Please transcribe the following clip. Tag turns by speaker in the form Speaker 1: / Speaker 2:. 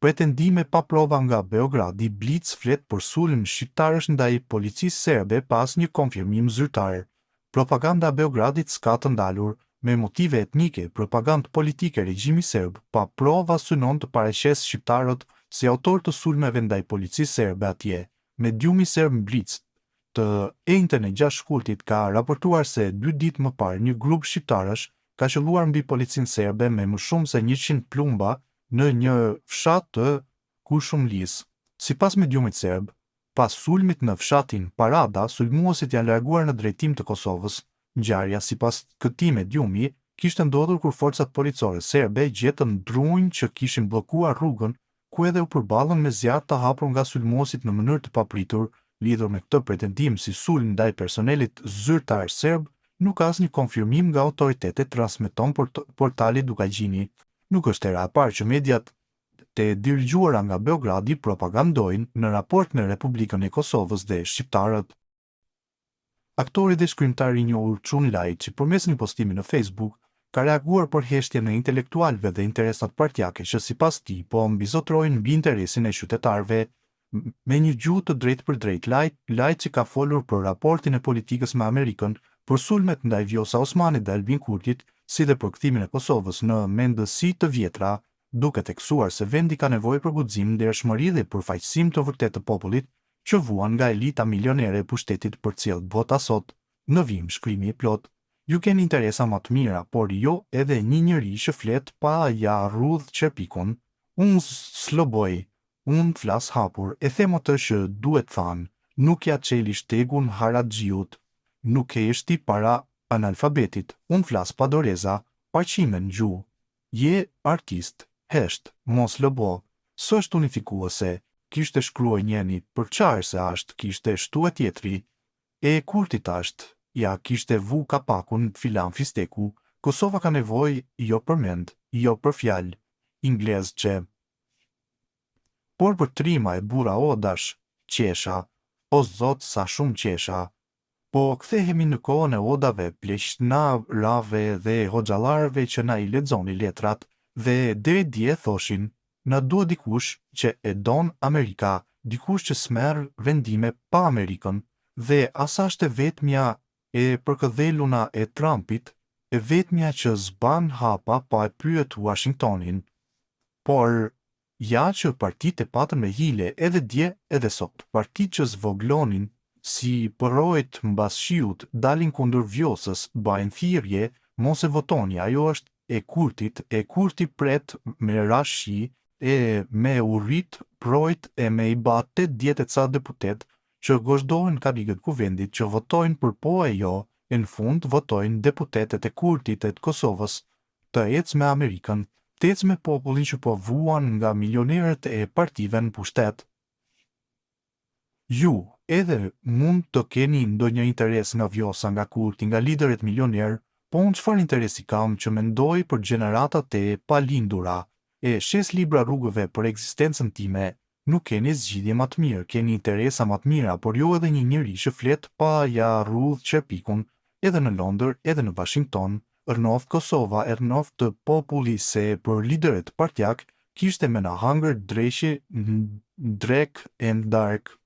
Speaker 1: Pretendime pa prova nga Beogradi. Blic flet për sulm shqiptarësh ndaj policisë serbe pas një konfirmim zyrtar. Propaganda e Beogradit s'ka të ndalur. Me motive etnike, propagandë politike regjimi serb pa prova synon të paraqes shqiptarët si autor të sulmeve ndaj policisë serbe atje. Mediumi serb Blic të njëjtën e 6 shkurtit ka raportuar se 2 ditë më parë një grup shqiptarësh ka qelluar mbi policinë serbe me më shumë se 100 plumba në një fshat të Kurshumlis. Sipas mediumit serb, pas sulmit në fshatin Parada, sulmuesit janë larguar në drejtim të Kosovës. Ngjarja, sipas këtij mediumi, kishte ndodhur kur forcat policore serbe gjetën drunj që kishin bllokuar rrugën, ku edhe u përballën me zjarr të hapur nga sulmuesit në mënyrë të papritur. Lidhur me këtë pretendim si sulm ndaj personelit zyrtar serb, nuk ka asnjë konfirmim nga autoritetet, transmeton portali Dukagjini. Nuk është hera e parë që mediat të dirigjuara nga Beogradi propagandojnë në raport me Republikën e Kosovës dhe shqiptarët. Aktori dhe shkrimtari i njohur Çun Lajçi, përmes një postimi në Facebook, ka reaguar për heshtjen e intelektualëve dhe interesat partjake që sipas tij po mbizotrojnë mbi interesin e qytetarëve. Me një gjuhë të drejtë për drejtë, Lajçi ka folur për raportin e politikës me Amerikën, për sulmet ndaj Vjosa Osmanit dhe Albin Kurtit, si dhe për kthimin e Kosovës në mendësi të vjetra, duke theksuar se vendi ka nevojë për guxim, ndershmëri dhe përfaqësim të vërtetë të popullit, që vuan nga elita milionere e pushtetit për cilët bota sot. Në vim shkrimi i plot. Ju keni interesa më të mira, por jo edhe një njeri që flet pa ja rrudh çerpikun. Unë sloboj, unë flas hapur, e them atë që duhet thanë, nuk ja çeli shtegun Haraxhiut, nuk e shti para analfabetit, unë flas pa doreza, pa qime në gjuhë. Je artist, hesht, mos lobo, s'është unifikuese. Kishte shkruaj njeni, për qarë se ashtë, kishte shtu e tjetri, e Kurtit ashtë, ja kishte vu kapakun filan fisteku, Kosova ka nevoj jo për mend, jo për fjalë, inglez që. Por për trima e bura o dash, qesha, o zot sa shumë qesha. Po kthehemi në kohën e odave, pleqnarave dhe hoxhallarëve që na i lexoni letrat, dhe deri dje thoshin, na duhet dikush që e don Amerika, dikush që smerr vendime pa Amerikën, dhe asa është vetmja e përkëdheluna e Trumpit, e vetmja që zban hapa pa e pyet Washingtonin. Por, ja që partitë e patën me hile edhe dje edhe sot, partitë që zvoglonin si përrojt mbas shiut dalin kundër Vjosës, bajnë thirrje, mos e votoni, ajo është e Kurti pret me rashi, e me urrit projt e me i batet djetet sa deputet që gozhdohen karigët kuvendit që votojnë për po e jo, e në fund votojnë deputetet e Kurtit e të Kosovës të ecë me Amerikën, të ecë me popullin që po vuan nga milionerët e partive në pushtet. Ju, edhe mund të keni ndonjë interes nga Vjosa, nga Kurti, nga liderët milioner, po unë çfarë interesi kam që mendoj për gjeneratat e palindura, e shes libra rrugëve për ekzistencën time, nuk keni zgjidhje më të mirë, keni interesa më të mira, por jo edhe një njeri që flet pa ja rrudh çerpikun, edhe në Londër, edhe në Washington, rënoft Kosova, rënoft të populli se për liderët partjak kishte me na hangër dreshje, drek and dark.